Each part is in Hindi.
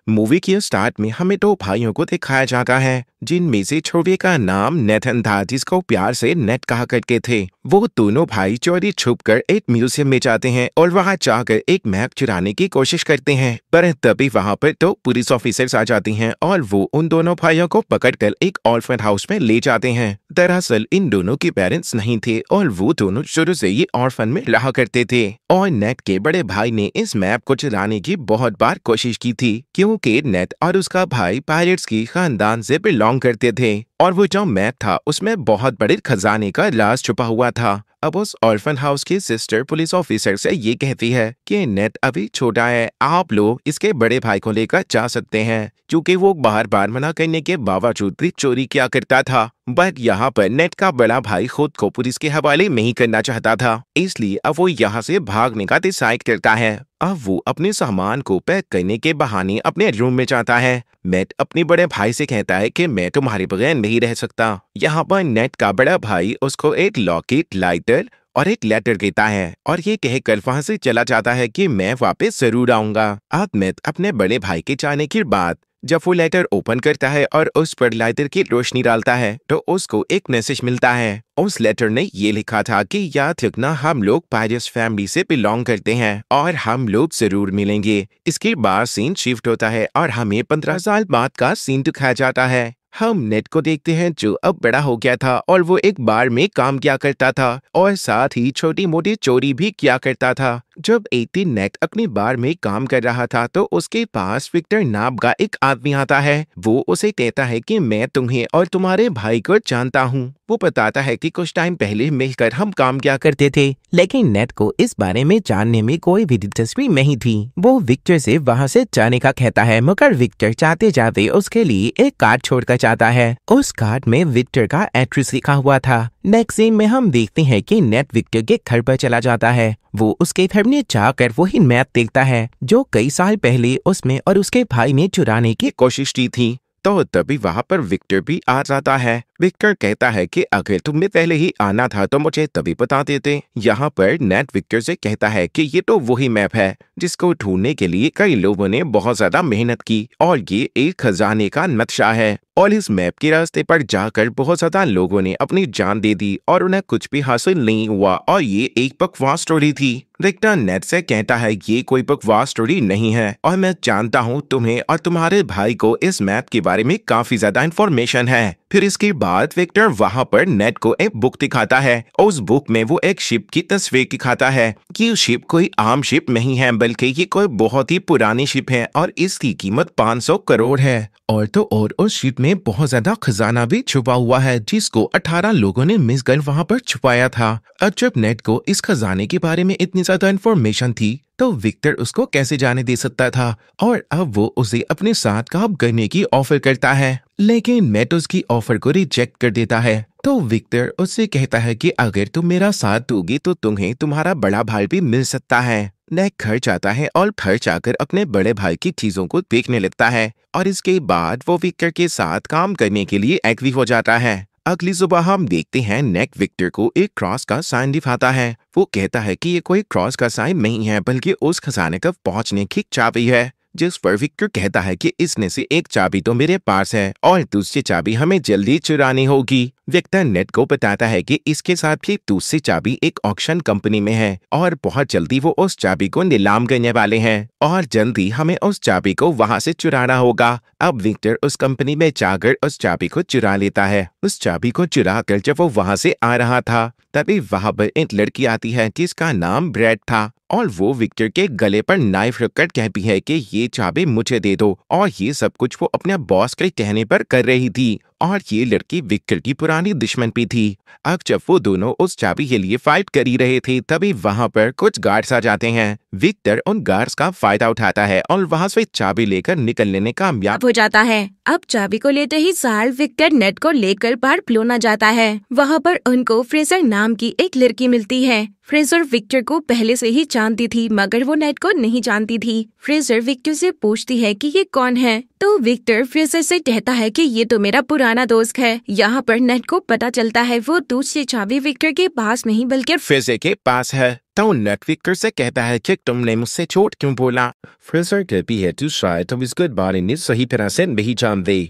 मूवी के स्टार्ट में हमें दो भाइयों को दिखाया जाता है, जिनमें से छोटे का नाम नेथन था, जिसको प्यार से नेट कहा करते थे। वो दोनों भाई चोरी छुपकर एक म्यूजियम में जाते हैं और वहां जाकर एक मैप चुराने की कोशिश करते हैं, पर तभी वहां पर दो पुलिस ऑफिसर्स आ जाती हैं और वो उन दोनों भाइयों को पकड़कर एक ऑर्फन हाउस में ले जाते हैं। दरअसल इन दोनों के पेरेंट्स नहीं थे और वो दोनों शुरू से ही ऑर्फन में रहा करते थे, और नेट के बड़े भाई ने इस मैप को चुराने की बहुत बार कोशिश की थी, क्योंकि नेट और उसका भाई पायरेट्स की खानदान से बिलोंग करते थे और वो जो मैप था उसमें बहुत बड़े खजाने का राज छुपा हुआ था। अब उस ऑर्फन हाउस की सिस्टर पुलिस ऑफिसर से ये कहती है कि नेट अभी छोटा है, आप लोग इसके बड़े भाई को लेकर जा सकते हैं, क्योंकि वो बार बार मना करने के बावजूद भी चोरी किया करता था। बट यहाँ पर नेट का बड़ा भाई खुद को पुलिस के हवाले नहीं करना चाहता था, इसलिए अब वो यहाँ से भागने का डिसाइड करता है। अब वो अपने सामान को पैक करने के बहाने अपने रूम में जाता है। नेट अपने बड़े भाई से कहता है कि मैं तुम्हारे बगैर नहीं रह सकता। यहाँ पर नेट का बड़ा भाई उसको एक लॉकेट, लाइटर और एक लेटर देता है और ये कहकर वहां से चला जाता है कि मैं वापस जरूर आऊंगा। अब नेट अपने बड़े भाई के जाने के बाद जब वो लेटर ओपन करता है और उस पर लाइटर की रोशनी डालता है तो उसको एक मैसेज मिलता है। उस लेटर ने ये लिखा था कि याद रखना, हम लोग पायरेट्स फैमिली से बिलोंग करते हैं और हम लोग जरूर मिलेंगे। इसके बाद सीन शिफ्ट होता है और हमें 15 साल बाद का सीन दिखाया जाता है। हम नेट को देखते हैं जो अब बड़ा हो गया था और वो एक बार में काम किया करता था और साथ ही छोटी मोटी चोरी भी किया करता था। जब एक दिन नेट अपनी बार में काम कर रहा था तो उसके पास विक्टर नाम का एक आदमी आता है। वो उसे कहता है कि मैं तुम्हें और तुम्हारे भाई को जानता हूँ। वो बताता है कि कुछ टाइम पहले मिलकर हम काम किया करते थे, लेकिन नेट को इस बारे में जानने में कोई भी दिलचस्पी नहीं थी। वो विक्टर से वहाँ से जाने का कहता है, मगर विक्टर जाते जाते उसके लिए एक कार्ड छोड़कर जाता है। उस कार्ड में विक्टर का एड्रेस लिखा हुआ था। नेक्स्ट सीन में हम देखते हैं कि नेट विक्टर के घर पर चला जाता है। वो उसके घर में जाकर वही मैप देखता है जो कई साल पहले उसमें और उसके भाई ने चुराने की कोशिश की थी। तो तभी वहाँ पर विक्टर भी आ जाता है। विक्टर कहता है कि अगर तुम्हें पहले ही आना था तो मुझे तभी बता देते। यहाँ पर नेट विक्टर से कहता है कि ये तो वही मैप है जिसको ढूंढने के लिए कई लोगों ने बहुत ज्यादा मेहनत की और ये एक खजाने का नक्शा है और इस मैप के रास्ते पर जाकर बहुत ज्यादा लोगों ने अपनी जान दे दी और उन्हें कुछ भी हासिल नहीं हुआ और ये एक बकवास स्टोरी थी। विक्टर नेट से कहता है ये कोई बकवास स्टोरी नहीं है और मैं जानता हूँ तुम्हें और तुम्हारे भाई को इस मैप के बारे में काफी ज्यादा इंफॉर्मेशन है। फिर इसके बाद विक्टर वहाँ पर नेट को एक बुक दिखाता है। उस बुक में वो एक शिप की तस्वीर दिखाता है कि शिप कोई आम शिप नहीं है, बल्कि ये कोई बहुत ही पुरानी शिप है और इसकी कीमत 500 करोड़ है। और तो और उस शिप में बहुत ज्यादा खजाना भी छुपा हुआ है जिसको 18 लोगों ने मिलकर वहाँ पर छुपाया था। अब जब नेट को इस खजाने के बारे में इतनी ज्यादा इन्फॉर्मेशन थी तो विक्टर उसको कैसे जाने दे सकता था, और अब वो उसे अपने साथ काम करने की ऑफर करता है, लेकिन नेट उसकी ऑफर को रिजेक्ट कर देता है। तो विक्टर उससे कहता है कि अगर तुम मेरा साथ दोगी तो तुम्हें तुम्हारा बड़ा भाई भी मिल सकता है। नेट घर जाता है और घर जाकर अपने बड़े भाई की चीजों को देखने लगता है और इसके बाद वो विक्टर के साथ काम करने के लिए एग्री हो जाता है। अगली सुबह हम देखते हैं नेट विक्टर को एक क्रॉस का साइन दिखाता है। वो कहता है कि ये कोई क्रॉस का साइन नहीं है बल्कि उस खजाने तक पहुंचने की चाबी है, जिस पर विक्टर कहता है कि इसमें से एक चाबी तो मेरे पास है और दूसरी चाबी हमें जल्दी चुरानी होगी। विक्टर नेट को बताता है कि इसके साथ भी दूसरी चाबी एक ऑक्शन कंपनी में है और बहुत जल्दी वो उस चाबी को नीलाम करने वाले हैं और जल्दी हमें उस चाबी को वहां से चुराना होगा। अब विक्टर उस कंपनी में जाकर उस चाबी को चुरा लेता है। उस चाबी को चुरा कर जब वो वहां से आ रहा था तभी वहां पर एक लड़की आती है जिसका नाम ब्रैड था और वो विक्टर के गले पर नाइफ रखकर कहती है कि ये चाबी मुझे दे दो, और ये सब कुछ वो अपने बॉस के कहने पर कर रही थी। और ये लड़की विक्टर की पुरानी दुश्मन भी थी। अब जब वो दोनों उस चाबी के लिए फाइट कर ही रहे थे तभी वहां पर कुछ गार्ड्स आ जाते हैं। विक्टर उन गार्ड्स का फायदा उठाता है और वहां से चाबी लेकर निकलने में कामयाब हो जाता है। अब चाबी को लेते ही साल विक्टर नेट को लेकर बाहर फ्लोना जाता है। वहाँ पर उनको फ्रेजर नाम की एक लड़की मिलती है। फ्रेजर विक्टर को पहले से ही जानती थी मगर वो नेट को नहीं जानती थी। फ्रेजर विक्टर से पूछती है कि ये कौन है, तो विक्टर फ्रेजर से कहता है कि ये तो मेरा पुराना दोस्त है। यहाँ पर नेट को पता चलता है वो दूसरी चाबी विक्टर के पास नहीं बल्कि फ्रेजर के पास है। तो नेट विक्टर से कहता है कि तुमने मुझसे झूठ क्यों बोला। फ्रेजर कहती है तू शायद तुम इस बारे में सही तरह से नहीं जानते।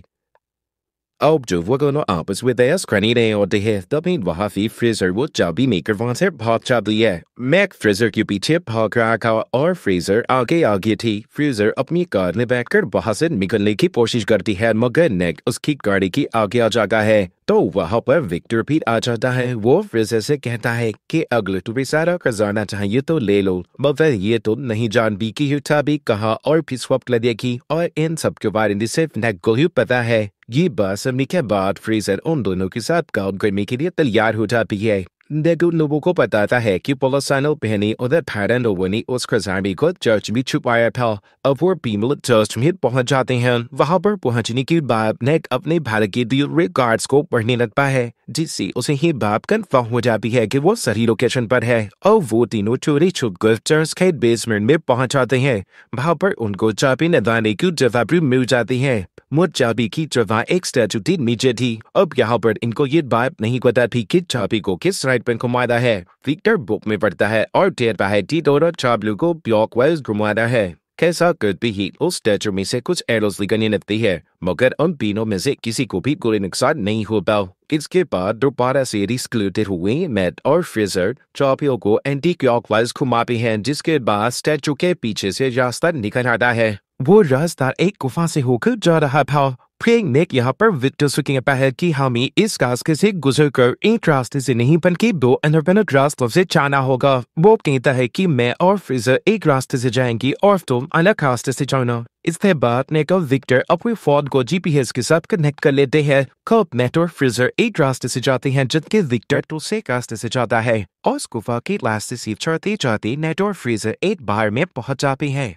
अब जो वो दोनों आपस में बहस करने रहे होते हैं तभी वहाँ भी फ्रेजर वो चाबी मेकर वहाँ से भाग जाती है। मैक फ्रेजर के पीछे भाग रहा था और फ्रेजर आगे आगे थी। फ्रेजर अपनी कार में बैठकर वहाँ से निकलने की कोशिश करती है मगर नेक उसकी गाड़ी की आगे आ जाता है। तो वहाँ पर विक्टर भी आ जाता है। वो फ्रेजर से कहता है कि अगले तुम्हें सारा खजाना चाहिए तो ले लो, मगर ये तो नहीं जानती कि ये चाबी कहाँ और किस वक्त लगेगी और इन सब के बारे में सिर्फ नेक को ही पता है। ये बात सुनने के बाद फ्रेजर उन दोनों के साथ काम करने के लिए तैयार हो जाती है। नेक उन लोगों को बताता है कि पुलिस पहने उधर फैरन ने उस खजाने को चर्च में छुपाया था। अब वो पीमल चर्च में पहुंच जाते हैं। वहां पर पहुंचने के बाद नेक अपने भारत के दूसरे गार्ड्स को पढ़ने लगता है जिससे उसे ये बात कन्फर्म हो जाती है कि वो सही लोकेशन पर है। और वो तीनों चोरी छुप कर चर्च के बेसमेंट में पहुंच जाते हैं। वहां पर उनको चाबी लगाने की जगह भी मिल जाती है। मुझ चाबी की जगह एक स्टैचू थी नीचे थी। अब यहाँ पर इनको ये बात नहीं पता थी कि चाबी को किस साइड पर घुमाना है। विक्टर बुक में पढ़ता है और कहता है कि दोनों चाबी को क्लॉकवाइज घुमाना है। कैसा करते ही उस स्टैचू में से कुछ एरोस निकलने लगती है मगर उन तीनों में से किसी को भी कोई नुकसान नहीं होता। इसके बाद दोबारा से रिस्क्लूटेड हुए मैट और फ्रेजर चाबियों को एंटी क्लॉकवाइज घुमाते हैं जिसके बाद स्टैचू के पीछे से रास्ता निकल आता है। वो रास्ता एक गुफा से होकर जा रहा था। फिर नेक यहाँ पर विक्टर से कहता है कि हमें इस रास्ते से गुजरकर एक रास्ते से नहीं बल्कि दो इंडिपेंडेंट रास्तों से जाना होगा। वो कहता है कि मैं और फ्रेजर एक रास्ते से जाएंगी और तुम अलग रास्ते से जाना। इसके बाद नेक और विक्टर अपने फोन को जीपीएस के साथ कनेक्ट कर लेते हैं। कब नेट और फ्रेजर एक रास्ते से जाते हैं जबकि विक्टर दूसरे रास्ते से जाता है और उस गुफा के रास्ते से चढ़ते जाते नेट और फ्रेजर एक बार में पहुंच जाते हैं।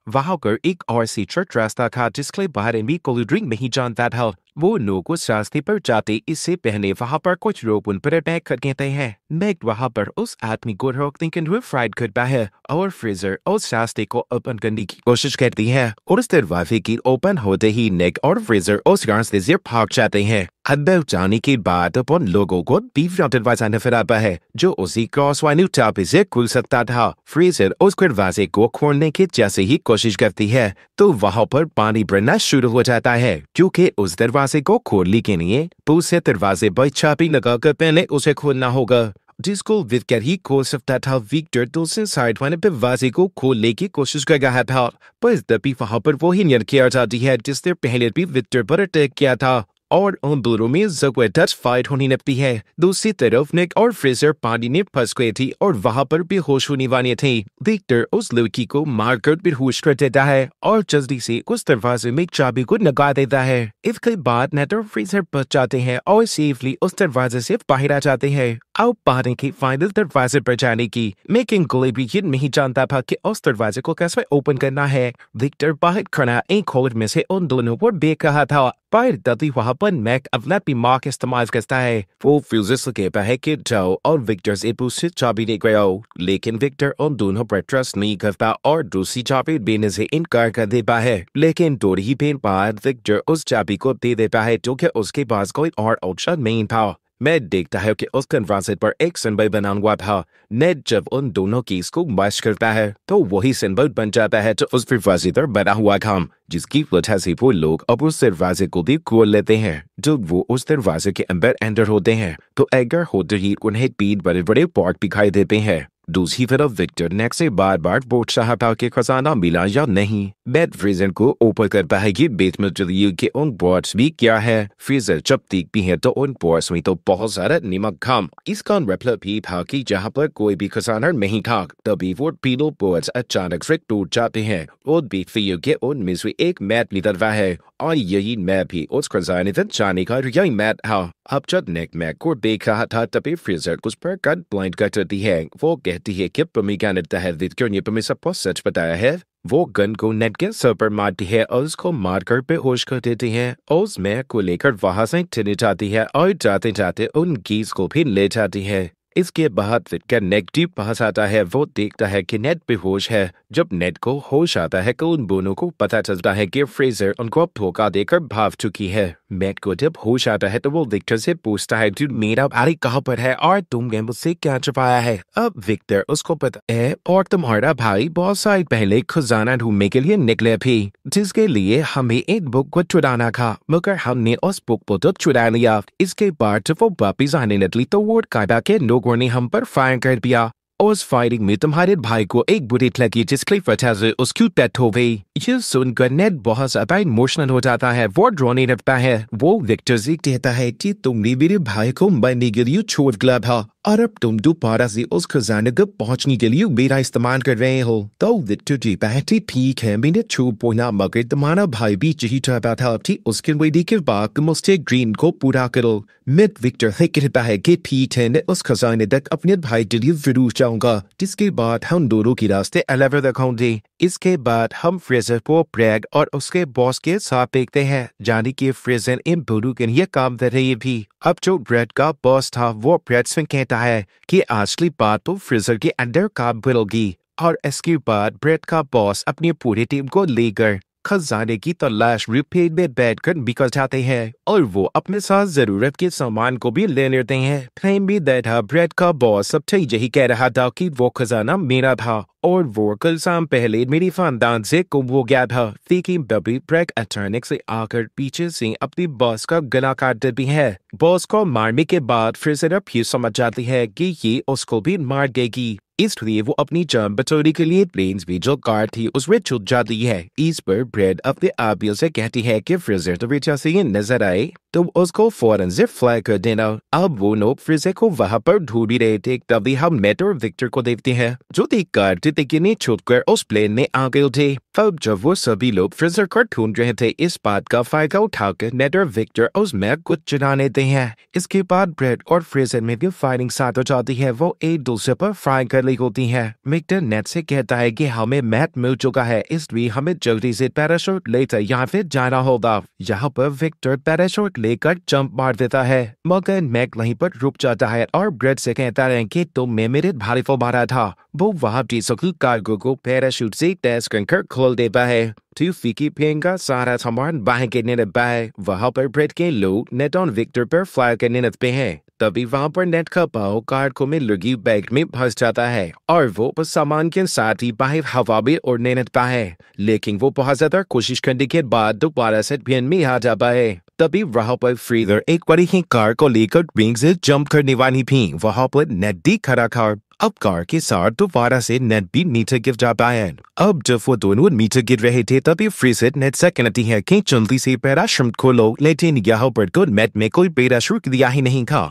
वहां पर एक और सीक्रेट रास्ता था जिसके बारे में कोई ड्रिंक नहीं जानता था। वो लोग उस रास्ते पर जाते इससे पहले वहां पर कुछ लोग उन पर अटैक कर देते हैं। मैक वहां पर उस आदमी को रोकने के लिए फाइट करता है और फ्रेजर उस रास्ते को ओपन करने की कोशिश करती है और उस दरवाजे की ओपन होते ही नेक और फ्रेजर उस रास्ते से भाग जाते हैं। अंदर जाने के बाद उन लोगों को तीसरा दरवाजा नजर आता है जो उसी क्रॉसवाइज चाबी से खुल सकता था। फ्रेजर उस दरवाजे को खोलने की जैसे ही कोशिश करती है तो वहां पर पानी भरना शुरू हो जाता है क्योंकि उस दरवाजे को खोलने के लिए दूसरे दरवाजे पर चाबी लगाकर पहले उसे खोलना होगा जिसको विक्टर ही खोल सकता था। विक्टर दूसरे साइड वाले दरवाजे को खोलने की कोशिश कर रहा था पर तभी वहां पर वही नियर किया जाती है जिसने पहले भी विक्टर पर अटैक किया था और उन दोनों में जबरदस्त फाइट होने लगती है। दूसरी तरफ निक और फ्रेजर पानी में फंस गए थे और वहां पर बेहोश होने वाले थे। विक्टर उस लड़की को मारकर बेहोश कर देता है और जल्दी से उस दरवाजे में चाबी को लगा देता है। इसके बाद नेट और फ्रेजर बच जाते हैं और सेफली उस दरवाजे से बाहर आ जाते हैं। अब पानी के फाइनल दरवाजे पर जाने की मेकिंग गोली भी ये नहीं जानता था कि उस दरवाजे को कैसे ओपन करना है। विक्टर बाहर खड़ा एक होल में से उन दोनों को देख रहा था पर तभी वहां पर मैक अपना दिमाग इस्तेमाल करता है। वो फ्यूजर से कहता है कि जाओ और विक्टर से दूसरी चाबी लेकर आओ लेकिन विक्टर उन दोनों पर ट्रस्ट नहीं करता और दूसरी चाबी देने से इनकार कर देता है। लेकिन थोड़ी ही देर बाद विक्टर उस चाबी को दे देता है जो कि उसके पास कोई और ऑप्शन नहीं था। मैं देखता है कि उस कन्फ्रेंस पर एक सिंबल बना हुआ था। नेट जब उन दोनों कीज को मैच करता है तो वही सिंबल बन जाता है जो उस दरवाजे पर बना हुआ था जिसकी वजह से वो लोग अब उस दरवाजे को भी खोल लेते हैं। जब वो उस दरवाजे के अंदर एंटर होते हैं तो एगर होते ही उन्हें 3 बड़े बड़े पॉट दिखाई देते हैं। दूसरी तरफ विक्टर नेक से बार बार पूछ रहा था कि खजाना मिला या नहीं। मैट फ्रेजर को ऊपर करता है कि बेट में चलिए कि उन पॉट्स भी क्या है। फ्रेजर जब देखती है तो उन पॉट्स में तो बहुत सारा नमक था। इसका मतलब भी था कि जहाँ पर कोई भी खजाना नहीं था। तभी वो तीनों पॉट्स अचानक से टूट जाते हैं और देखती है कि उनमें से एक मैट निकल रहा है और यही मैप भी उस खजाने तक जाने का यही मैट था। अब जब नेक मैक को देख रहा था तभी फ्रेजर कुछ पर गन पॉइंट करती है। वो कहती है कि तुम्हें क्या लगता है विक्टर ने तुम्हें सब कुछ सच बताया है। वो गन को नेट के सर पर मारती है और उसको मारकर बेहोश कर देती है और उस मैक को लेकर वहां से चली जाती है और जाते जाते उन कीज को भी ले जाती है। इसके बाद विक्टर नेट के पास आता है। वो देखता है कि नेट बेहोश है। जब नेट को होश आता है तो उन दोनों को पता चलता है कि फ्रेजर उनको धोखा देकर भाग चुकी है। नेट को जब होश आता है तो वो विक्टर से पूछता है, "तू मेरा भाई कहाँ पर है और तुमने मुझसे क्या छुपाया है?" अब विक्टर उसको पता है और तुम्हारा भाई बहुत साल पहले खजाना ढूंढने के लिए निकले थे, जिसके लिए हमें एक बुक को चुराना था, मगर हमने उस बुक को तो चुरा लिया। इसके बाद जब वो वापिस आने निकली तो वो कायदा के लोगों ने हम पर फायर कर दिया। उस फायरिंग में तुम्हारे भाई को एक बुलेट लगी, जिसकी वजह से उसकी डेथ हो गई। ये सुनकर नेट बहुत ज्यादा इमोशनल हो जाता है। वो रोने लगता है। वो विक्टर से कहता है कि तुमने मेरे भाई को मरने के लिए छोड़ दिया था और अब तुम दोबारा से उस खजाने तक पहुंचने के लिए मेरा इस्तेमाल कर रहे हो। तो विक्टर जी कहती, ठीक है मैंने छुप बोला, मगर तुम्हारा भाई भी यही चाहता था कि उसके वेडी के बाद मुझसे ड्रीम को पूरा करो। मिड विक्टर है कहता है कि ठीक है, मैं उस खजाने तक अपने भाई के लिए जरूर जाऊंगा, जिसके बाद हम दोनों के रास्ते अलग अलग होंगे। इसके बाद हम फ्रेजर को ब्रैड और उसके बॉस के साथ देखते हैं, जाने कि फ्रेजर इन दोनों के लिए काम कर रही थी। अब जो ब्रैड का बॉस था वो ब्रैड से कहता है कि असली बात तो फ्रेजर के अंदर काम करोगी, और इसके बाद ब्रैड का बॉस अपनी पूरी टीम को लेकर खजाने की तलाश रिपेड में बैठकर निकल जाते हैं और वो अपने साथ जरूरत के सामान को भी ले लेते हैं। फ्रेम भी बैठा ब्रैड का बॉस सबसे यही कह रहा था कि वो खजाना मेरा था और वो कल शाम पहले मेरी खानदान से गुम हो गया था। लेकिन तभी ब्रैड अचानक से आकर पीछे से अपनी बॉस का गला काट देती है। बॉस को मारने के बाद फिर से ये समझ जाती है कि ये उसको भी मार देगी, इसलिए वो अपनी जान बचाने के लिए प्लेन्स भी जो कार थी उसमें छुप जाती है। इस पर ब्रैड अपने आबियों से कहती है कि फ्रेजर तो बेचा से ये नजर आए तो उसको फौरन से फ्लाई कर देना। अब वो लोग फ्रेजर को वहां पर ढूंढ ही रहे थे, तभी हम नेट और विक्टर को देखते हैं जो एक कार टिकने छुपकर उस प्लेन में आ गए थे। अब जब वो सभी लोग फ्रेजर को ढूंढ रहे थे, इस बात का फायदा उठाकर नेट और विक्टर उस मैप को चुरा लेते हैं। इसके बाद ब्रैड और फ्रेजर में भी फायरिंग स्टार्ट हो जाती है। वो एक दूसरे पर फायर कर रही होती है। विक्टर नेट से कहता है कि हमें मैप मिल चुका है, इसलिए हमें जल्दी से पैराशूट लेकर यहाँ से जाना होगा। यहाँ पर विक्टर पैराशूट लेकर जंप मार देता है, मगर मैक वहीं पर रुक जाता है और ब्रैड से कहता है कि तुमने मेरे भाई को मारा था। वो वहाँ की कार्गो को पैराशूट से टेस्ट कर खोल देता है। फीकी प्लेन का सारा सामान बाहर गिरने लगता है। वहाँ पर ब्रैड के लोग नेट और विक्टर पर फायर करने लगते हैं। तभी वहाँ पर नेट का पाँव कार्गो में लगी बैग में फंस जाता है और वो उस सामान के साथ ही बाहर हवा में उड़ने लगता है, लेकिन वो बहुत ज्यादा कोशिश करने के बाद दोबारा से प्लेन में आ जाता है। तभी वहाँ पर फ्रीजर एक बड़ी ही कार को लेकर विंग से जंप करने वाली थी। वहाँ पर नेट भी खड़ा था। अब कार के साथ दोबारा से नेट भी नीचे गिर जाता है। अब जब वो दोनों नीचे गिर रहे थे तभी फ्रीजर नेट से कहती है कि जल्दी से पैराशूट खोलो, लेकिन यहाँ पर तो नेट में कोई पैराशूट दिया ही नहीं था।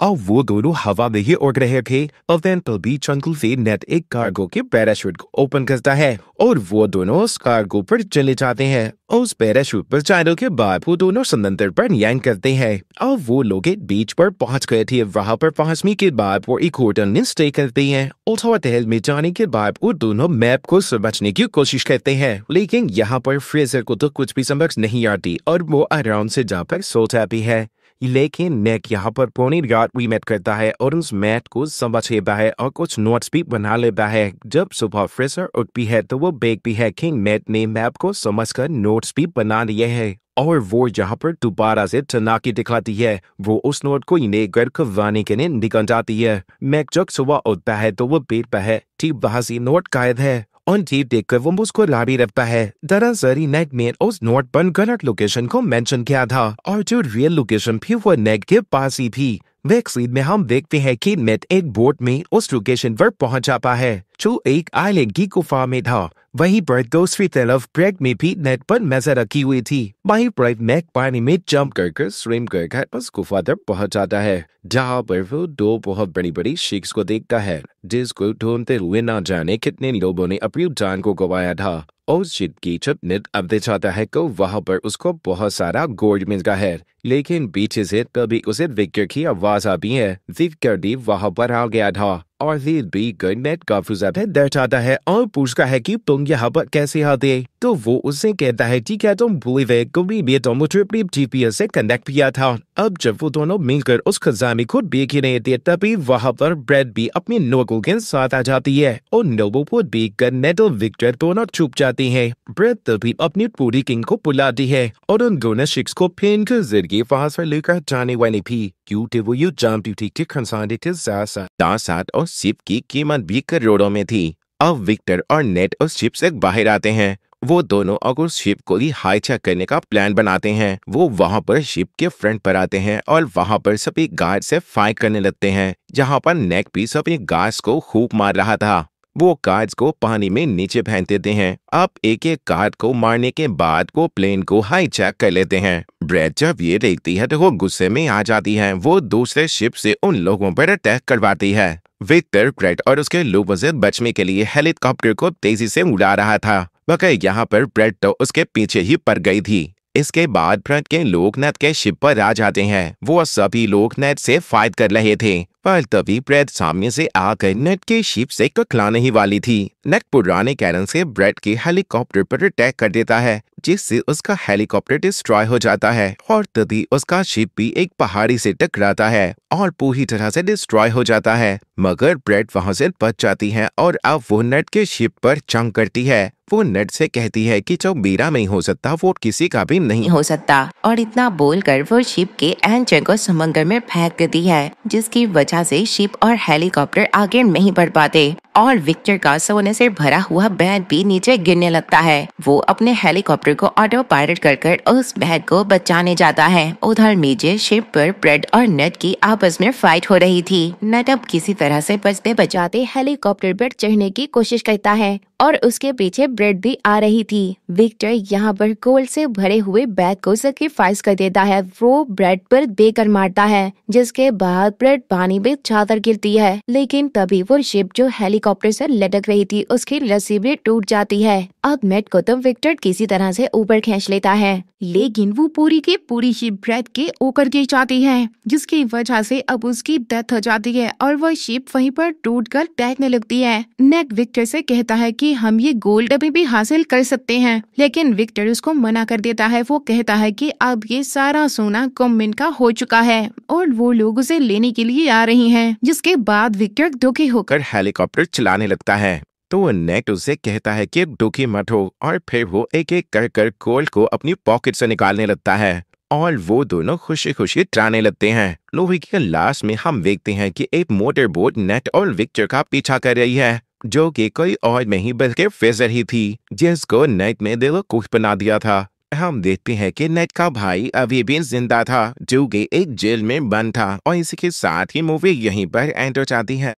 अब वो दोनों हवा में ही उड़ रहे थे। और तभी जंगल से नेट एक कार्गो के पैराशूट को ओपन करता है और वो दोनों उस कार्गो पर चले जाते हैं। उस पैराशूट पर जाने के बाद वो दोनों समंदर पर लैंड करते हैं। अब वो लोग एक बीच पर पहुंच गए थे। वहां पर पहुंचने के बाद वो एक होटल में स्टे करते हैं। उस होटल में जाने के बाद वो दोनों मैप को समझने की कोशिश करते हैं, लेकिन यहाँ पर फ्रेजर को तो कुछ भी समझ नहीं आती और वो आराम से जाकर सो जाती है। लेकिन नेक यहाँ पर पूरी रात रीमेट करता है और उस मैथ को समझ लेता है और कुछ नोट्स भी बना लेता है। जब सुबह फ्रेजर उठती है तो वो देखती है कि नेट ने मैप को समझकर नोट्स भी बना लिए हैं और वो यहाँ पर दोबारा से चनाकी दिखाती है। वो उस नोट को लेकर खवाने के लिए निकल जाती है। मैक जब सुबह उठता है तो वो देखता है कि वहाँ से नोट गायब है और ठीक देखकर वो मुस्कुरा भी रहता है। दरअसल नेट ने उस नोट पर गलत लोकेशन को मेंशन किया था और जो रियल लोकेशन थी वो नेट के पास ही थी। वैक्सीन में हम देखते हैं कि नेट एक बोट में उस लोकेशन पर पहुंच जाता है जो एक आइलैंड की गुफा में था। वहीं पर दूसरी तरफ ब्रैड में भी नेट पर नजर रखी हुई थी। वहीं ब्रैड नेट पानी में जंप कर स्विम कर उस गुफा तक पहुंच जाता है, जहां पर वो दो बहुत बड़ी बड़ी शिप्स को देखता है जिसको ढूंढते हुए ना जाने कितने लोगों ने अपनी जान को गंवाया था। उस शिप की जब नेट अपने जाता है तो वहां पर उसको बहुत सारा गोल्ड मिलता है, लेकिन पीछे से तभी उसे विक्टर की आवाज आती है। विक्टर भी वहां पर आ गया था और भी नेट काफी ज्यादा डर जाता है और पूछता है कि तुम यहाँ पर कैसे आते। तो वो उससे कहता है कि क्या तुम भूल गए कभी भी तो मुझे अपनी जीपीएस से कनेक्ट किया था। अब जब वो दोनों मिलकर उस खजाने को देख ही रहे थे तभी वहां पर ब्रेड भी अपने नोबल के साथ आ जाती है और नोबल को देखकर नेट और विक्टर दोनों छुप जाती है। ब्रेड तभी अपनी पूरी किंग को बुलाती है और उन दोनों शिप्स को पेन के जरिए वहां से लेकर जाने वाली थी, क्योंकि वो ये जानती थी कि खजाने के साथ और शिप की कीमत भी करोड़ों में थी। अब विक्टर और नेट उस शिप से बाहर आते हैं। वो दोनों अब उस शिप को ही हाईजैक करने का प्लान बनाते हैं। वो वहां पर शिप के फ्रंट पर आते हैं और वहां पर सभी गार्ड से फायर करने लगते हैं, जहां पर नेट भी सभी गार्ड्स को खूब मार रहा था। वो गार्ड्स को पानी में नीचे फेंक देते हैं। अब एक एक गार्ड को मारने के बाद वो प्लेन को हाईजैक कर लेते हैं। ब्रेड जब ये देखती है तो वो गुस्से में आ जाती है। वो दूसरे शिप से उन लोगों पर अटैक करवाती है। विक्टर ब्रेड और उसके लोगों से बचने के लिए हेलीकॉप्टर को तेजी से उड़ा रहा था, मगर यहाँ पर ब्रेड तो उसके पीछे ही पड़ गई थी। इसके बाद ब्रेड के लोग नेट के शिप पर आ जाते हैं। वो सभी लोग नेट से फाइट कर रहे थे, पर तभी ब्रेड सामने से आकर नेट के शिप से टकराने ही वाली थी। नेट पुराने कारण से ब्रेड के हेलीकॉप्टर पर अटैक कर देता है, जिससे उसका हेलीकॉप्टर डिस्ट्रॉय हो जाता है और तभी उसका शिप भी एक पहाड़ी से टकराता है और पूरी तरह से डिस्ट्रॉय हो जाता है। मगर ब्रेड वहां से बच जाती है और अब वो नेट के शिप पर जंग करती है। वो नेट से कहती है कि जो मेरा नहीं हो सकता वो किसी का भी नहीं हो सकता, और इतना बोलकर वो शिप के एंकर को समुद्र में फेंक देती है, जिसकी वजह से शिप और हेलीकॉप्टर आगे नहीं बढ़ पाते और विक्टर का सोने से भरा हुआ बैग भी नीचे गिरने लगता है। वो अपने हेलीकॉप्टर को ऑटो पायलट कर उस बैग को बचाने जाता है। उधर नीचे शिप पर ब्रेड और नेट की आपस में फाइट हो रही थी। नेट अब किसी तरह से बचते बचाते हेलीकॉप्टर पर चढ़ने की कोशिश करता है और उसके पीछे ब्रेड भी आ रही थी। विक्टर यहाँ पर गोल्ड से भरे हुए बैग को सैक्रिफाइस कर देता है। वो ब्रेड पर देकर मारता है, जिसके बाद ब्रेड पानी में चादर गिरती है। लेकिन तभी वो शिप जो हेलीकॉप्टर से लटक रही थी उसकी रस्सी भी टूट जाती है। अब नेट को तो विक्टर किसी तरह से ऊपर खींच लेता है, लेकिन वो पूरी की पूरी शिप ब्रेड के ऊपर गिर जाती है, जिसकी वजह से अब उसकी डेथ हो जाती है और वो शिप वहीं पर टूटकर तैरने लगती है। नेट विक्टर से कहता है कि हम ये गोल्ड अभी भी हासिल कर सकते हैं, लेकिन विक्टर उसको मना कर देता है। वो कहता है कि अब ये सारा सोना गवर्नमेंट का हो चुका है और वो लोग उसे लेने के लिए आ रही हैं। जिसके बाद विक्टर दुखी होकर हेलीकॉप्टर चलाने लगता है। तो नेट उसे कहता है कि दुखी मत हो और फिर वो एक एक कर गोल्ड को अपनी पॉकेट से निकालने लगता है और वो दोनों खुशी खुशी जाने लगते हैं। लोहे के लास्ट में हम देखते हैं कि एक मोटर बोट नेट और विक्टर का पीछा कर रही है, जो कि कोई और नहीं बल्कि फ्रेजर ही थी, जिसको नेट ने दिलकुश बना दिया था। हम देखते हैं कि नेट का भाई अभी भी जिंदा था, जो कि एक जेल में बंद था। और इसी के साथ ही मूवी यहीं पर एंड हो जाती है।